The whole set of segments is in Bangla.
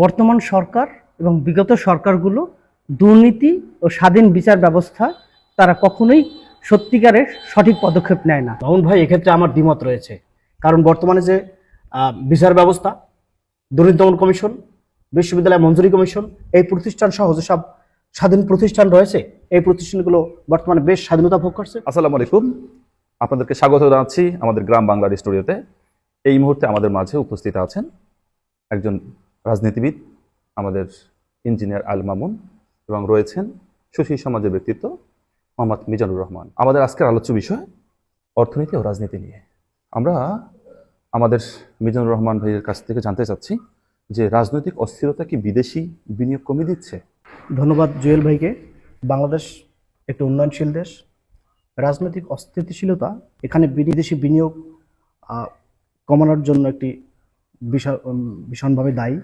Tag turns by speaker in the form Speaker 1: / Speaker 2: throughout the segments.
Speaker 1: বর্তমান সরকার এবং বিগত সরকারগুলো দুর্নীতি ও স্বাধীন বিচার ব্যবস্থা তারা কখনোই সত্যিকারের সঠিক পদক্ষেপ নেয় না।
Speaker 2: মামুন ভাই, এক্ষেত্রে আমার দ্বিমত রয়েছে। কারণ বর্তমানে যে বিচার ব্যবস্থা, দুর্নীতি দমন কমিশন, বিশ্ববিদ্যালয় মঞ্জুরি কমিশন, এই প্রতিষ্ঠান সহ যেসব স্বাধীন প্রতিষ্ঠান রয়েছে, এই প্রতিষ্ঠানগুলো বর্তমানে বেশ স্বাধীনতা ভোগ করছে।
Speaker 3: আসসালামু আলাইকুম, আপনাদেরকে স্বাগত জানাচ্ছি আমাদের গ্রাম বাংলার স্টুডিওতে। এই মুহূর্তে আমাদের মাঝে উপস্থিত আছেন একজন রাজনীতিবিদ, আমাদের ইঞ্জিনিয়ার আল মামুন, এবং রয়েছেন সুশীল সমাজের ব্যক্তিত্ব মোহাম্মদ মিজানুর রহমান। আমাদের আজকের আলোচ্য বিষয় অর্থনীতি ও রাজনীতি নিয়ে। আমরা আমাদের মিজানুর রহমান ভাইয়ের কাছ থেকে জানতে চাচ্ছি যে রাজনৈতিক অস্থিরতা কি বিদেশি বিনিয়োগ কমিয়ে দিচ্ছে?
Speaker 2: ধন্যবাদ জুয়েল ভাইকে। বাংলাদেশ একটি উন্নয়নশীল দেশ। রাজনৈতিক অস্থিতিশীলতা এখানে বিদেশি বিনিয়োগ কমানোর জন্য একটি ভীষণভাবে দায়ী।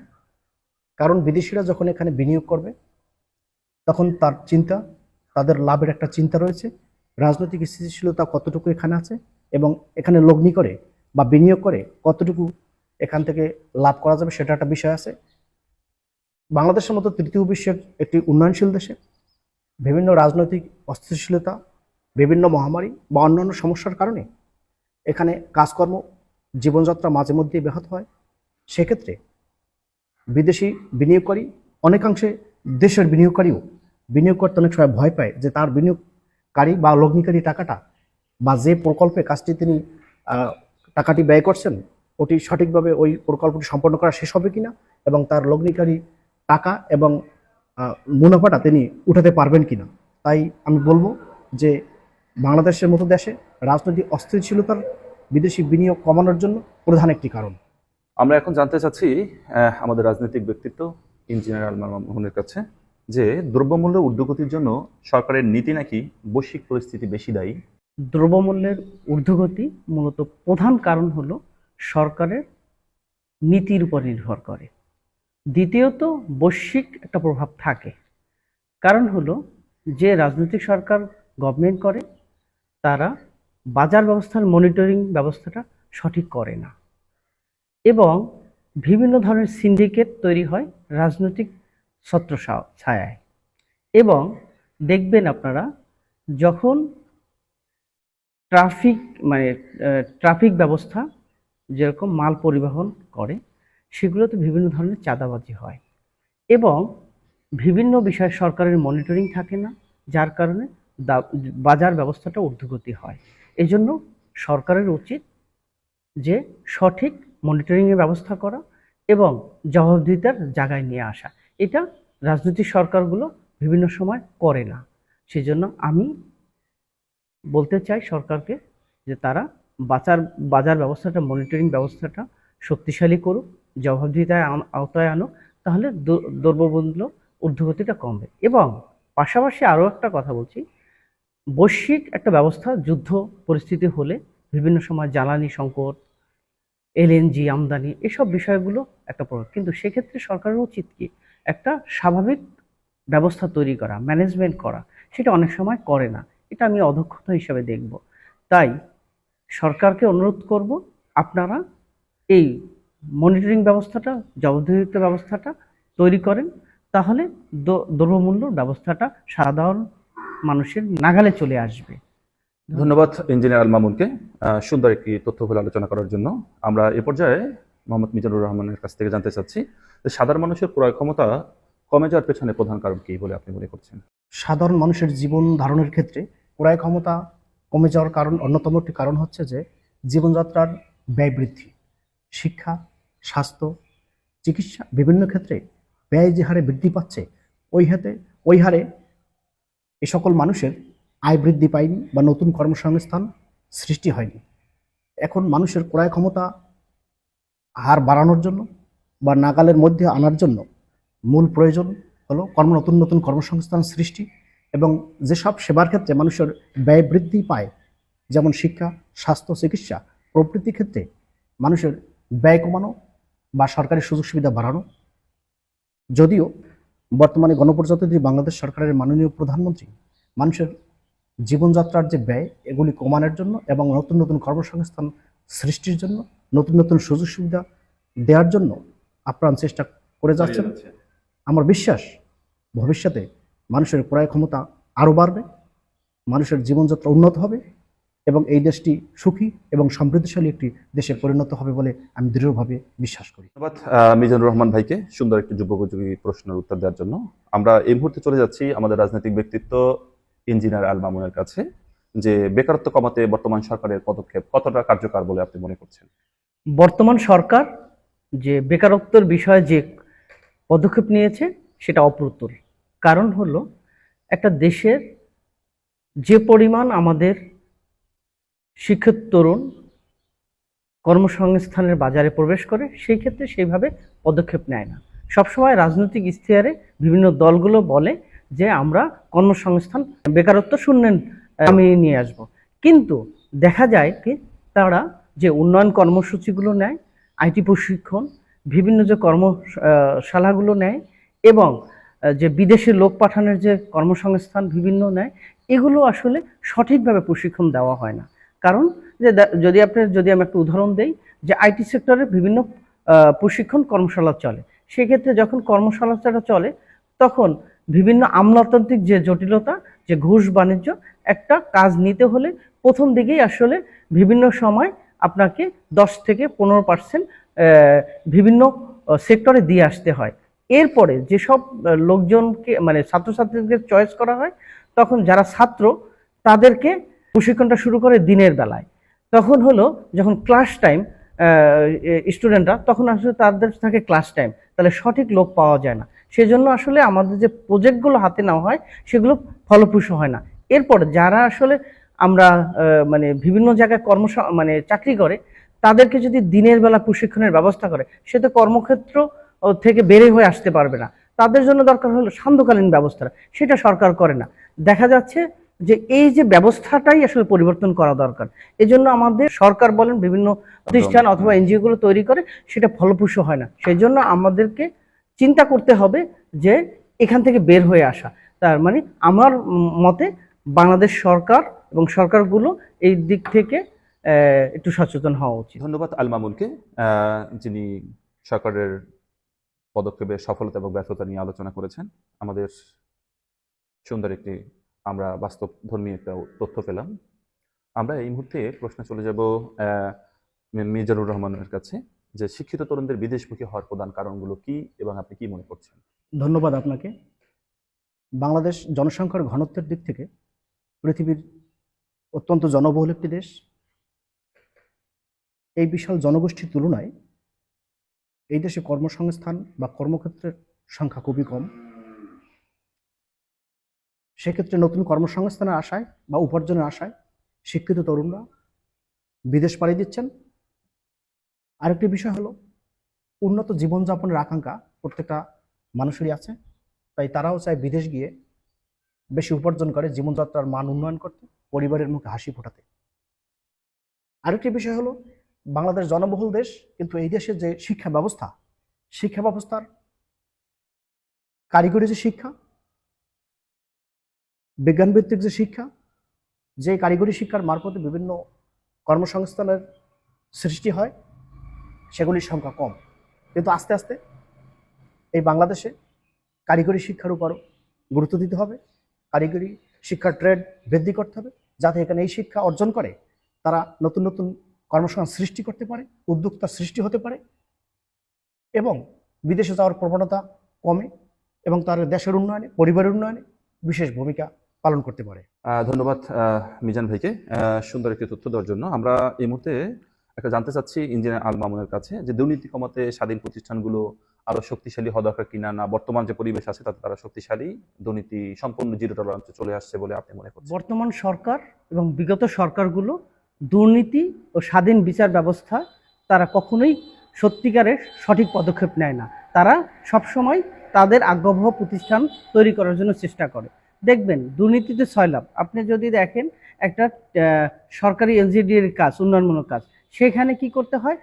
Speaker 2: কারণ বিদেশিরা যখন এখানে বিনিয়োগ করবে তখন তাদের লাভের একটা চিন্তা রয়েছে, রাজনৈতিক স্থিতিশীলতা কতটুকু এখানে আছে এবং এখানে লগ্নি করে বা বিনিয়োগ করে কতটুকু এখান থেকে লাভ করা যাবে সেটা একটা বিষয় আছে। বাংলাদেশের মতো তৃতীয় বিশ্বের একটি উন্নয়নশীল দেশে বিভিন্ন রাজনৈতিক অস্থিতিশীলতা, বিভিন্ন মহামারী বা অন্যান্য সমস্যার কারণে এখানে কাজকর্ম, জীবনযাত্রা মাঝে মধ্যে ব্যাহত হয়। সেক্ষেত্রে বিদেশি বিনিয়োগকারী, অনেকাংশে দেশের বিনিয়োগকারীও বিনিয়োগ করতে অনেক সময় ভয় পায় যে তার বিনিয়োগকারী বা লগ্নিকারী টাকাটা বা যে প্রকল্পে কাজটি তিনি টাকাটি ব্যয় করছেন ওটি সঠিকভাবে ওই প্রকল্পটি সম্পন্ন করা শেষ হবে কিনা এবং তার লগ্নিকারী টাকা এবং মুনাফাটা তিনি উঠাতে পারবেন কিনা। তাই আমি বলবো যে বাংলাদেশের মতো দেশে রাজনৈতিক অস্থিতিশীলতার বিদেশি বিনিয়োগ কমানোর জন্য প্রধান একটি কারণ।
Speaker 3: আমরা এখন জানতে চাচ্ছি আমাদের রাজনৈতিক ব্যক্তিত্ব ইঞ্জিনিয়ার আল মামুনের কাছে যে দ্রব্যমূল্যের ঊর্ধ্বগতির জন্য সরকারের নীতি নাকি বৈশ্বিক পরিস্থিতি বেশি দায়ী।
Speaker 1: দ্রব্যমূল্যের ঊর্ধ্বগতি মূলত প্রধান কারণ হলো সরকারের নীতির উপর নির্ভর করে। দ্বিতীয়ত বৈশ্বিক একটা প্রভাব থাকে। কারণ হলো যে রাজনৈতিক সরকার গভর্নমেন্ট করে তারা বাজার ব্যবস্থার মনিটরিং ব্যবস্থাটা সঠিক করে না এবং বিভিন্ন ধরনের সিন্ডিকেট তৈরি হয় রাজনৈতিক ছত্র ছায়ায়। এবং দেখবেন আপনারা যখন ট্রাফিক ব্যবস্থা যেরকম মাল পরিবহন করে সেগুলোতে বিভিন্ন ধরনের চাঁদাবাজি হয় এবং বিভিন্ন বিষয়ে সরকারের মনিটরিং থাকে না, যার কারণে বাজার ব্যবস্থাটা ঊর্ধ্বগতি হয়। এই জন্য সরকারের উচিত যে সঠিক মনিটরিংয়ের ব্যবস্থা করা এবং জবাবদিহিতার জায়গায় নিয়ে আসা। এটা রাজনৈতিক সরকারগুলো বিভিন্ন সময় করে না। সেজন্য আমি বলতে চাই সরকারকে যে তারা বাজার ব্যবস্থাটা, মনিটরিং ব্যবস্থাটা শক্তিশালী করুক, জবাবদিহিতায় আওতায় আনুক, তাহলে দ্রব্যমূল্য ঊর্ধ্বগতিটা কমবে। এবং পাশাপাশি আরও একটা কথা বলছি, বৈশ্বিক একটা ব্যবস্থা, যুদ্ধ পরিস্থিতি হলে বিভিন্ন সময় জ্বালানি সংকট, এলএনজি আমদানি, এসব বিষয়গুলো একটা প্রভাব। কিন্তু সেক্ষেত্রে সরকারের উচিত কি একটা স্বাভাবিক ব্যবস্থা তৈরি করা, ম্যানেজমেন্ট করা, সেটা অনেক সময় করে না। এটা আমি অদক্ষতা হিসেবে দেখব। তাই সরকারকে অনুরোধ করব আপনারা এই মনিটরিং ব্যবস্থাটা, জবাবদিহিতা ব্যবস্থাটা তৈরি করেন, তাহলে দ্রব্যমূল্য ব্যবস্থাটা সাধারণ মানুষের নাগালে চলে আসবে।
Speaker 3: ধন্যবাদ ইঞ্জিনিয়ার আল মামুনকে সুন্দর একটি তথ্যবহুল আলোচনা করার জন্য। আমরা এ পর্যায়ে মোহাম্মদ মিজানুর রহমানের কাছ থেকে জানতে চাচ্ছি যে সাধারণ মানুষের ক্রয় ক্ষমতা কমে যাওয়ার পেছনে প্রধান কারণ কি বলে আপনি মনে করছেন?
Speaker 2: সাধারণ মানুষের জীবন ধারণের ক্ষেত্রে ক্রয় ক্ষমতা কমে যাওয়ার কারণ, অন্যতম একটি কারণ হচ্ছে যে জীবনযাত্রার ব্যয় বৃদ্ধি। শিক্ষা, স্বাস্থ্য, চিকিৎসা, বিভিন্ন ক্ষেত্রে ব্যয় যে হারে বৃদ্ধি পাচ্ছে ওই হারে এ সকল মানুষের আয় বৃদ্ধি পায়নি বা নতুন কর্মসংস্থান সৃষ্টি হয়নি। এখন মানুষের ক্রয় ক্ষমতা হার বাড়ানোর জন্য বা নাগালের মধ্যে আনার জন্য মূল প্রয়োজন হলো নতুন নতুন কর্মসংস্থান সৃষ্টি এবং যেসব সেবার ক্ষেত্রে মানুষের ব্যয় বৃদ্ধি পায়, যেমন শিক্ষা, স্বাস্থ্য, চিকিৎসা প্রভৃতি ক্ষেত্রে মানুষের ব্যয় কমানো বা সরকারি সুযোগ সুবিধা বাড়ানো। যদিও বর্তমানে গণপ্রজাতন্ত্রী বাংলাদেশ সরকারের মাননীয় প্রধানমন্ত্রী মানুষের জীবনযাত্রার যে ব্যয় এগুলি কমানোর জন্য এবং নতুন নতুন কর্মসংস্থান সৃষ্টির জন্য, নতুন নতুন সুযোগ সুবিধা দেওয়ার জন্য আপ্রাণ চেষ্টা করে যাচ্ছেন। আমার বিশ্বাস ভবিষ্যতে মানুষের ক্রয় ক্ষমতা আরও বাড়বে, মানুষের জীবনযাত্রা উন্নত হবে এবং এই দেশটি সুখী এবং সমৃদ্ধশালী একটি দেশে পরিণত হবে বলে আমি দৃঢ়ভাবে বিশ্বাস করি।
Speaker 3: ধন্যবাদ মিজানুর রহমান ভাইকে সুন্দর একটি যুগোপযোগী প্রশ্নের উত্তর দেওয়ার জন্য। আমরা এই মুহূর্তে চলে যাচ্ছি আমাদের রাজনৈতিক ব্যক্তিত্ব ইঞ্জিনিয়ার আল মামুনের কাছে, যে বেকারত্ব কমাতে বর্তমান সরকারের পদক্ষেপ কতটা কার্যকর বলে আপনি মনে করছেন?
Speaker 1: বর্তমান সরকার যে বেকারত্বের বিষয়ে যে পদক্ষেপ নিয়েছে সেটা অপ্রতুল। কারণ হলো, একটা দেশের যে পরিমাণ আমাদের শিক্ষিত তরুণ কর্মসংস্থানের বাজারে প্রবেশ করে, সেই ক্ষেত্রে সেইভাবে পদক্ষেপ নেয় না। সবসময় রাজনৈতিক ইশতেহারে বিভিন্ন দলগুলো বলে যে আমরা কর্মসংস্থান বেকারত্ব শূন্য আমি নিয়ে আসব, কিন্তু দেখা যায় কি তারা যে উন্নয়ন কর্মসূচিগুলো নেয়, আইটি প্রশিক্ষণ, বিভিন্ন যে কর্মশালাগুলো নেয় এবং যে বিদেশে লোক পাঠানোর যে কর্মসংস্থান বিভিন্ন নেয়, এগুলো আসলে সঠিকভাবে প্রশিক্ষণ দেওয়া হয় না। কারণ যে যদি আমি একটা উদাহরণ দেই, যে আইটি সেক্টরে বিভিন্ন প্রশিক্ষণ কর্মশালা চলে, সেক্ষেত্রে যখন কর্মশালাটা চলে তখন বিভিন্ন আমলাতান্ত্রিক যে জটিলতা, যে ঘুষ বাণিজ্য, একটা কাজ নিতে হলে প্রথম দিকেই আসলে বিভিন্ন সময় আপনাকে 10 থেকে 15% বিভিন্ন সেক্টরে দিয়ে আসতে হয়। এরপরে যেসব লোকজনকে মানে ছাত্রছাত্রীদেরকে চয়েস করা হয়, তখন যারা ছাত্র তাদেরকে প্রশিক্ষণটা শুরু করে দিনের বেলায়। তখন হলো যখন ক্লাস টাইম স্টুডেন্টরা, তখন আসলে তাদের থাকে ক্লাস টাইম, তাহলে সঠিক লোক পাওয়া যায় না। সেজন্য আসলে আমাদের যে প্রজেক্টগুলো হাতে নেওয়া হয় সেগুলো ফলপ্রসূ হয় না। এরপরে যারা আসলে আমরা মানে বিভিন্ন জায়গায় চাকরি করে, তাদেরকে যদি দিনের বেলা প্রশিক্ষণের ব্যবস্থা করে, সে তো কর্মক্ষেত্র থেকে বেড়ে হয়ে আসতে পারবে না। তাদের জন্য দরকার হলো সান্ধ্যকালীন ব্যবস্থা, সেটা সরকার করে না। দেখা যাচ্ছে যে এই যে ব্যবস্থাটাই আসলে পরিবর্তন করা দরকার। এজন্য আমাদের সরকার বলেন বিভিন্ন প্রতিষ্ঠান অথবা এনজিও গুলো তৈরি করে, সেটা ফলপ্রসূ হয় না। সেই জন্য আমাদেরকে চিন্তা করতে হবে যে এখান থেকে বের হয়ে আসা। তার মানে আমার মতে বাংলাদেশ সরকার এবং সরকারগুলো এই দিক থেকে একটু সচেতন হওয়া উচিত।
Speaker 3: ধন্যবাদ আল মামুনকে, যিনি সরকারের পদক্ষেপের সফলতা এবং ব্যর্থতা নিয়ে আলোচনা করেছেন। আমাদের সুন্দর একটি আমরা বাস্তবধর্মী একটা তথ্য পেলাম। আমরা এই মুহূর্তে প্রশ্নে চলে যাব মিজানুর রহমানের কাছে, যে শিক্ষিত তরুণদের বিদেশমুখী হওয়ার প্রধান কারণগুলো কি এবং আপনি কি মনে করছেন?
Speaker 2: ধন্যবাদ আপনাকে। বাংলাদেশ জনসংখ্যার ঘনত্বের দিক থেকে পৃথিবীর অত্যন্ত জনবহুল একটি দেশ। এই বিশাল জনগোষ্ঠীর তুলনায় এই দেশে কর্মসংস্থান বা কর্মক্ষেত্রের সংখ্যা খুবই কম। সেক্ষেত্রে নতুন কর্মসংস্থানের আশায় বা উপার্জনের আশায় শিক্ষিত তরুণরা বিদেশ পাড়ি দিচ্ছেন। আরেকটি বিষয় হলো, উন্নত জীবনযাপনের আকাঙ্ক্ষা প্রত্যেকটা মানুষেরই আছে, তাই তারাও চায় বিদেশ গিয়ে বেশি উপার্জন করে জীবনযাত্রার মান উন্নয়ন করতে, পরিবারের মুখে হাসি ফোটাতে। আরেকটি বিষয় হলো, বাংলাদেশ জনবহুল দেশ, কিন্তু এই দেশের যে শিক্ষা ব্যবস্থার কারিগরি যে শিক্ষা, বিজ্ঞানভিত্তিক যে শিক্ষা, যে কারিগরি শিক্ষার মারফতে বিভিন্ন কর্মসংস্থানের সৃষ্টি হয়, সেগুলির সংখ্যা কম। কিন্তু আস্তে আস্তে এই বাংলাদেশে কারিগরি শিক্ষার উপর গুরুত্ব দিতে হবে, কারিগরি শিক্ষার ট্রেড বৃদ্ধি করতে হবে, যাতে এখানে এই শিক্ষা অর্জন করে তারা নতুন নতুন কর্মসংস্থান সৃষ্টি করতে পারে, উদ্যোক্তা সৃষ্টি হতে পারে এবং বিদেশে যাওয়ার প্রবণতা কমে এবং তার দেশের উন্নয়নে, পরিবারের উন্নয়নে বিশেষ ভূমিকা পালন করতে পারে।
Speaker 3: ধন্যবাদ মিজান ভাইকে সুন্দর একটি তথ্য দেওয়ার জন্য। আমরা এই মুহূর্তে একটা জানতে চাচ্ছি ইঞ্জিনিয়ার আল মামুনের কাছে, যে দুর্নীতি কমাতে স্বাধীন প্রতিষ্ঠানগুলো আরো শক্তিশালী হওয়া দরকার কিনা, না বর্তমান যে পরিবেশ আছে তাতে তারা শক্তিশালী, দুর্নীতি সম্পূর্ণ জিরো টলারেন্সে চলে আসছে বলে আপনি মনে করছেন?
Speaker 1: বর্তমান সরকার এবং বিগত সরকারগুলো দুর্নীতি ও স্বাধীন বিচার ব্যবস্থা তারা কখনোই সত্যিকারের সঠিক পদক্ষেপ নেয় না। তারা সবসময় তাদের আজ্ঞাবহ প্রতিষ্ঠান তৈরি করার জন্য চেষ্টা করে। দেখবেন দুর্নীতিতে সয়লাভ। আপনি যদি দেখেন একটা সরকারি এলজিডির কাজ, উন্নয়নমূলক কাজ, সেখানে কি করতে হয়,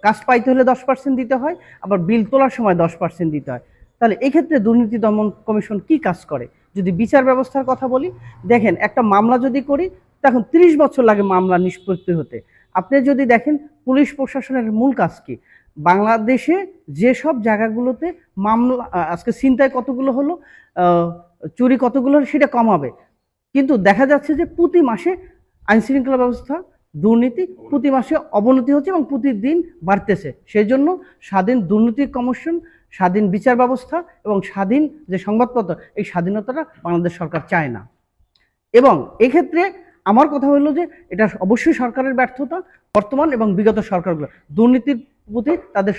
Speaker 1: কাজ পাইতে হলে 10% দিতে হয়, আবার বিল তোলার সময় 10% দিতে হয়। তাহলে এক্ষেত্রে দুর্নীতি দমন কমিশন কি কাজ করে? যদি বিচার ব্যবস্থার কথা বলি, দেখেন একটা মামলা যদি করি তখন 30 বছর লাগে মামলা নিষ্পত্তি হতে। আপনি যদি দেখেন পুলিশ প্রশাসনের মূল কাজ কি, বাংলাদেশে যেসব জায়গাগুলোতে মামলা আজকে ছিনতাই কতগুলো হলো, চুরি কতগুলো হলো, সেটা কমাবে। কিন্তু দেখা যাচ্ছে যে প্রতি মাসে আইন শৃঙ্খলা ব্যবস্থা দুর্নীতি প্রতি মাসে অবনতি হচ্ছে এবং প্রতিদিন বাড়তেছে। সেই জন্য স্বাধীন দুর্নীতি কমিশন, স্বাধীন বিচার ব্যবস্থা এবং স্বাধীন যে সংবাদপত্র, এই স্বাধীনতাটা বাংলাদেশ সরকার চায় না। এবং এক্ষেত্রে আমার কথা হলো যে এটা অবশ্যই সরকারের ব্যর্থতা। বর্তমান এবং বিগত সরকারগুলো দুর্নীতির প্রতি তাদের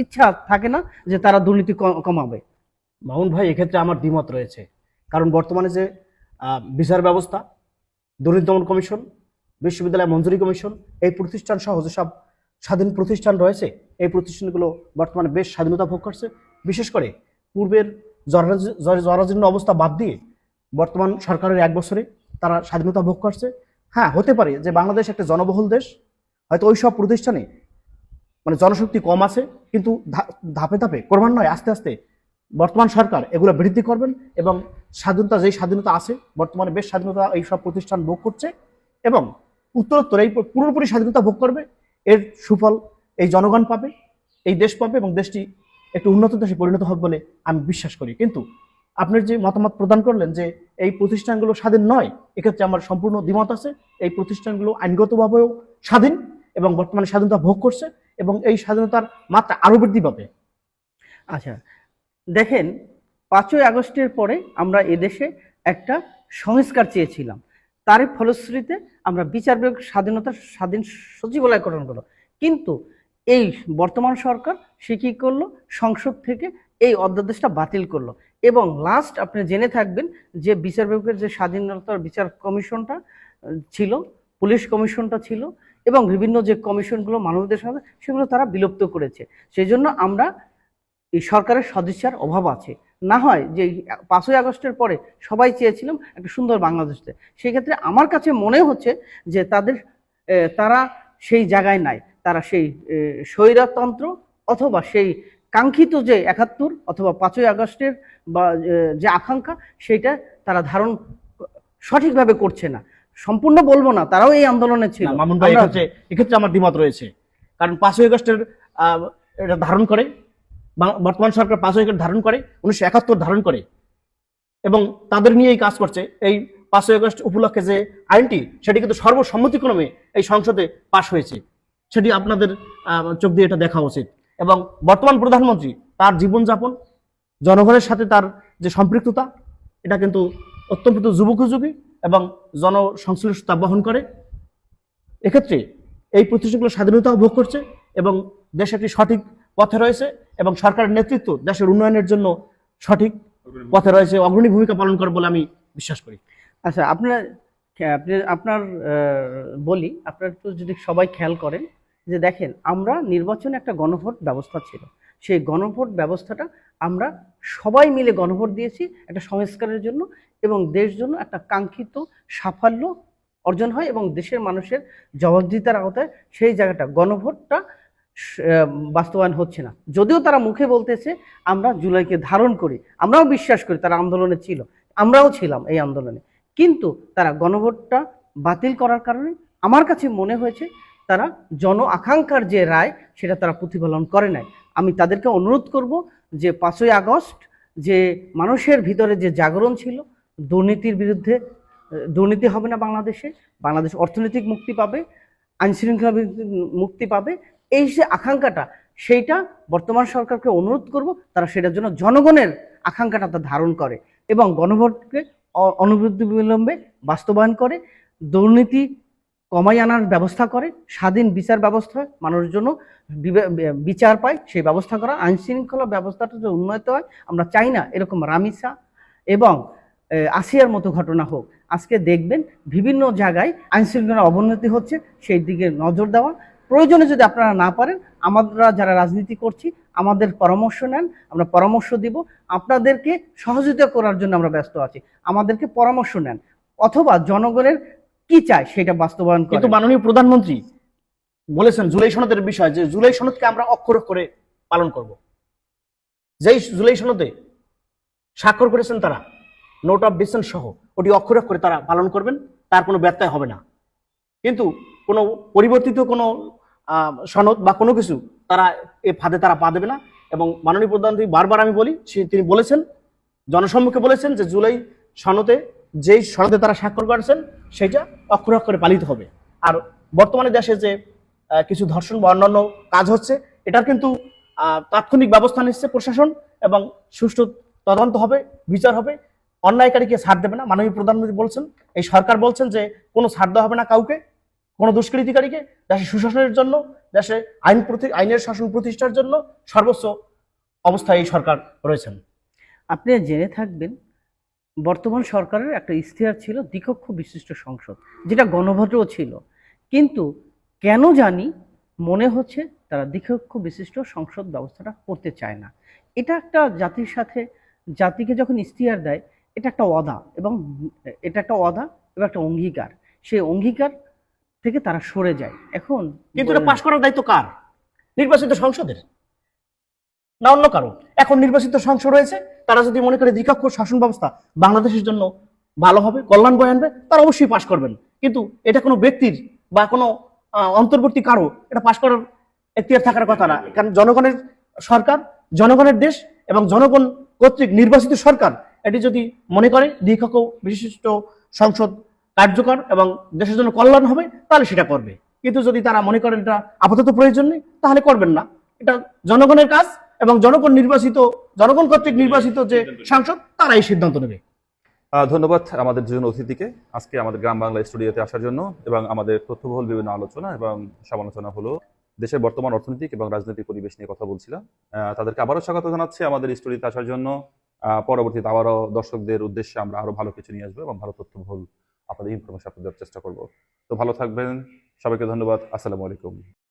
Speaker 1: ইচ্ছা থাকে না যে তারা দুর্নীতি কমাবে।
Speaker 2: মামুন ভাই, এক্ষেত্রে আমার দ্বিমত রয়েছে। কারণ বর্তমানে যে বিচার ব্যবস্থা, দুর্নীতি দমন কমিশন, বিশ্ববিদ্যালয় মঞ্জুরি কমিশন, এই প্রতিষ্ঠান সহ যেসব স্বাধীন প্রতিষ্ঠান রয়েছে, এই প্রতিষ্ঠানগুলো বর্তমানে বেশ স্বাধীনতা ভোগ করছে। বিশেষ করে পূর্বের জরাজীর্ণ অবস্থা বাদ দিয়ে বর্তমান সরকারের 1 বছরে তারা স্বাধীনতা ভোগ করছে। হ্যাঁ, হতে পারে যে বাংলাদেশ একটা জনবহুল দেশ, হয়তো ওই সব প্রতিষ্ঠানে মানে জনশক্তি কম আছে, কিন্তু ধাপে ধাপে ক্রমান্বয়ে আস্তে আস্তে বর্তমান সরকার এগুলো বৃদ্ধি করবেন এবং যেই স্বাধীনতা আছে বর্তমানে বেশ স্বাধীনতা এই সব প্রতিষ্ঠান ভোগ করছে এবং উত্তরোত্তর এই পুরোপুরি স্বাধীনতা ভোগ করবে। এর সুফল এই জনগণ পাবে, এই দেশ পাবে এবং দেশটি একটি উন্নত দেশে পরিণত হবে বলে আমি বিশ্বাস করি। কিন্তু আপনার যে মতামত প্রদান করলেন যে এই প্রতিষ্ঠানগুলো স্বাধীন নয়, এক্ষেত্রে আমার সম্পূর্ণ দ্বিমত আছে। এই প্রতিষ্ঠানগুলো আইনগতভাবেও স্বাধীন এবং বর্তমানে স্বাধীনতা ভোগ করছে এবং এই স্বাধীনতার মাত্রা আরো বৃদ্ধি পাবে।
Speaker 1: আচ্ছা, দেখেন 5ই আগস্টের পরে আমরা এদেশে একটা সংস্কার চেয়েছিলাম। তার ফলশ্রুতিতে আমরা বিচার বিভাগ স্বাধীন সচিবালয় গঠন করলো। কিন্তু এই বর্তমান সরকার সে কি করলো, সংসদ থেকে এই অধ্যাদেশটা বাতিল করলো। এবং লাস্ট আপনি জেনে থাকবেন যে বিচার বিভাগের যে স্বাধীনতার বিচার কমিশনটা ছিল, পুলিশ কমিশনটা ছিল এবং বিভিন্ন যে কমিশনগুলো মানবাধিকার সাথে, সেগুলো তারা বিলুপ্ত করেছে। সেই জন্য আমরা এই সরকারের সদিচ্ছার অভাব আছে। না হয় যে 5ই আগস্টের পরে সবাই চেয়েছিলাম একটা সুন্দর বাংলাদেশে, সেক্ষেত্রে আমার কাছে মনে হচ্ছে যে তারা সেই জায়গায় নাই। তারা সেই স্বৈরতন্ত্র অথবা সেই কাঙ্ক্ষিত যে 71 অথবা 5ই আগস্টের বা যে আকাঙ্ক্ষা, সেটা তারা ধারণ সঠিকভাবে করছে না। সম্পূর্ণ বলবো না, তারাও এই আন্দোলনে ছিল।
Speaker 2: মামুন ভাই, এক্ষেত্রে আমার দ্বিমত রয়েছে। কারণ 5ই আগস্টের এটা ধারণ করে বর্তমান সরকার, 5ই আগস্ট ধারণ করে, 1971 ধারণ করে এবং তাদের নিয়েই কাজ করছে। এই 5ই আগস্ট উপলক্ষে যে আইনটি, সেটি কিন্তু সর্বসম্মতিক্রমে এই সংসদে পাশ হয়েছে। সেটি আপনাদের চোখ দিয়ে এটা দেখা উচিত। এবং বর্তমান প্রধানমন্ত্রী তার জীবনযাপন, জনগণের সাথে তার যে সম্পৃক্ততা, এটা কিন্তু অত্যন্ত যুগোপযোগী এবং জনসংশ্লিষ্টতা বহন করে। এক্ষেত্রে এই প্রতিষ্ঠানগুলো স্বাধীনতা ভোগ করছে এবং দেশ একটি সঠিক পথে রয়েছে এবং সরকারের নেতৃত্ব দেশের উন্নয়নের জন্য সঠিক পথে রয়েছে, অগ্রণী ভূমিকা পালন করে বলে আমি বিশ্বাস করি।
Speaker 1: আচ্ছা, আপনার বলি, আপনার তো যদি সবাই খেয়াল করেন যে দেখেন, আমরা নির্বাচনে একটা গণভোট ব্যবস্থা ছিল। সেই গণভোট ব্যবস্থাটা আমরা সবাই মিলে গণভোট দিয়েছি একটা সংস্কারের জন্য এবং দেশ জন্য একটা কাঙ্ক্ষিত সাফল্য অর্জন হয় এবং দেশের মানুষের জবাবদিহিতার আওতায় সেই জায়গাটা গণভোটটা বাস্তবায়ন হচ্ছে না। যদিও তারা মুখে বলতেছে আমরা জুলাইকে ধারণ করি, আমরাও বিশ্বাস করি তারা আন্দোলনে ছিল, আমরাও ছিলাম এই আন্দোলনে, কিন্তু তারা গণভোটটা বাতিল করার কারণে আমার কাছে মনে হয়েছে তারা জন আকাঙ্ক্ষার যে রায়, সেটা তারা প্রতিফলন করে নাই। আমি তাদেরকে অনুরোধ করব যে 5ই আগস্ট যে মানুষের ভিতরে যে জাগরণ ছিল, দুর্নীতির বিরুদ্ধে, দুর্নীতি হবে না বাংলাদেশ অর্থনৈতিক মুক্তি পাবে, আইন শৃঙ্খলা মুক্তি পাবে, এই যে আকাঙ্ক্ষাটা, সেইটা বর্তমান সরকারকে অনুরোধ করব তারা সেটার জন্য জনগণের আকাঙ্ক্ষাটা তা ধারণ করে এবং গণভোটকে অনবিলম্বে বাস্তবায়ন করে, দুর্নীতি কমাই আনার ব্যবস্থা করে, স্বাধীন বিচার ব্যবস্থা মানুষের জন্য বিচার পায় সেই ব্যবস্থা করা, আইন শৃঙ্খলা ব্যবস্থাটা যে উন্নত হয়। আমরা চাই না এরকম রামিসা এবং আসিয়ার মতো ঘটনা হোক। আজকে দেখবেন বিভিন্ন জায়গায় আইন শৃঙ্খলার অবনতি হচ্ছে, সেই দিকে নজর দেওয়া প্রয়োজনে। যদি আপনারা না পারেন, আমরা যারা রাজনীতি করছি আমাদের পরামর্শ নেন, আমরা পরামর্শ দিব। আপনাদেরকে সহযোগিতা করার জন্য আমরা ব্যস্ত আছি, আমাদেরকে পরামর্শ নেন অথবা জনগণের কি চায় সেটা বাস্তবায়ন করেন।
Speaker 2: কিন্তু মাননীয় প্রধানমন্ত্রী বলেছেন জুলাই সনদের বিষয়, যে জুলাই সনদকে আমরা অক্ষর অক্ষরে পালন করব। যেই জুলাই সনদে স্বাক্ষর করেছেন তারা, নোট অফ ডিসেন্ট সহ, ওটি অক্ষর অক্ষরে তারা পালন করবেন, তার কোনো ব্যত্যয় হবে না। কিন্তু কোনো পরিবর্তিত কোনো সনদ বা কোনো কিছু তারা এই ফাঁদে তারা পা দেবে না। এবং মাননীয় প্রধানমন্ত্রী বারবার আমি বলি, তিনি বলেছেন, জনসম্মুখে বলেছেন যে জুলাই সনদে যেই সনদে তারা স্বাক্ষর করেছেন সেটা অক্ষরে অক্ষরে পালিত হবে। আর বর্তমানে দেশে যে কিছু ধর্ষণ বা অন্যান্য কাজ হচ্ছে, এটার কিন্তু তাৎক্ষণিক ব্যবস্থা নিচ্ছে প্রশাসন, এবং সুষ্ঠু তদন্ত হবে, বিচার হবে, অন্যায়কারীকে ছাড় দেবে না। মাননীয় প্রধানমন্ত্রী বলছেন, এই সরকার বলছেন যে কোনো ছাড় দেওয়া হবে না কাউকে, কোনো দুষ্কৃতিকারীকে। দেশে সুশাসনের জন্য, দেশে আইনের শাসন প্রতিষ্ঠার জন্য সর্বোচ্চ অবস্থায় এই সরকার রয়েছেন।
Speaker 1: আপনি জেনে থাকবেন, বর্তমান সরকারের একটা ইশতেহার ছিল দ্বিকক্ষ বিশিষ্ট সংসদ, যেটা গণভোটও ছিল, কিন্তু কেন জানি মনে হচ্ছে তারা দ্বিকক্ষ বিশিষ্ট সংসদ ব্যবস্থাটা করতে চায় না। এটা একটা জাতির সাথে, জাতিকে যখন ইশতেহার দেয়, এটা একটা ওয়াদা, এবং এটা একটা ওয়াদা এবং একটা অঙ্গীকার। সেই অঙ্গীকার থেকে তারা সরে যায়। এখন
Speaker 2: কিন্তু এটা পাশ করার দায়িত্ব কার? নির্বাচিত সংসদের, না অন্য কারো? এখন নির্বাচিত সংসদ রয়েছে, তারা যদি মনে করে দ্বিকক্ষ শাসন ব্যবস্থা বাংলাদেশের জন্য ভালো হবে, কল্যাণ বয়ে আনবে, তারা অবশ্যই পাশ করবেন। কিন্তু এটা কোনো ব্যক্তির বা কোনো অন্তর্বর্তী কারো এটা পাশ করার এখতিয়ার থাকার কথা না। কারণ জনগণের সরকার, জনগণের দেশ এবং জনগণ কর্তৃক নির্বাচিত সরকার এটি যদি মনে করে দ্বিকক্ষ বিশিষ্ট সংসদ কার্যকর এবং দেশের জন্য কল্যাণ হবে, তাহলে সেটা করবে। কিন্তু যদি তারা মনে করেন এটা আপাতত প্রয়োজন নেই, তাহলে করবেন না। এটা জনগণের কাজ, এবং জনগণ কর্তৃক নির্বাচিত যে সাংসদ, তারা এই সিদ্ধান্ত নেবে।
Speaker 3: ধন্যবাদ আমাদের দুজন অতিথিকে আজকে আমাদের গ্রাম বাংলা স্টুডিওতে আসার জন্য, এবং আমাদের তথ্যবহুল বিভিন্ন আলোচনা এবং সমালোচনা হলো। দেশের বর্তমান অর্থনৈতিক এবং রাজনৈতিক পরিবেশ নিয়ে কথা বলছিলাম। তাদেরকে আবারও স্বাগত জানাচ্ছি আমাদের স্টুডিওতে আসার জন্য। পরবর্তীতে আবারও দর্শকদের উদ্দেশ্যে আমরা আরো ভালো কিছু নিয়ে আসবো এবং ভালো তথ্যবহুল আপনাদের ইনফরমেশন আপনাদের চেষ্টা করব। তো ভালো থাকবেন, সবাইকে ধন্যবাদ। আসসালামু আলাইকুম।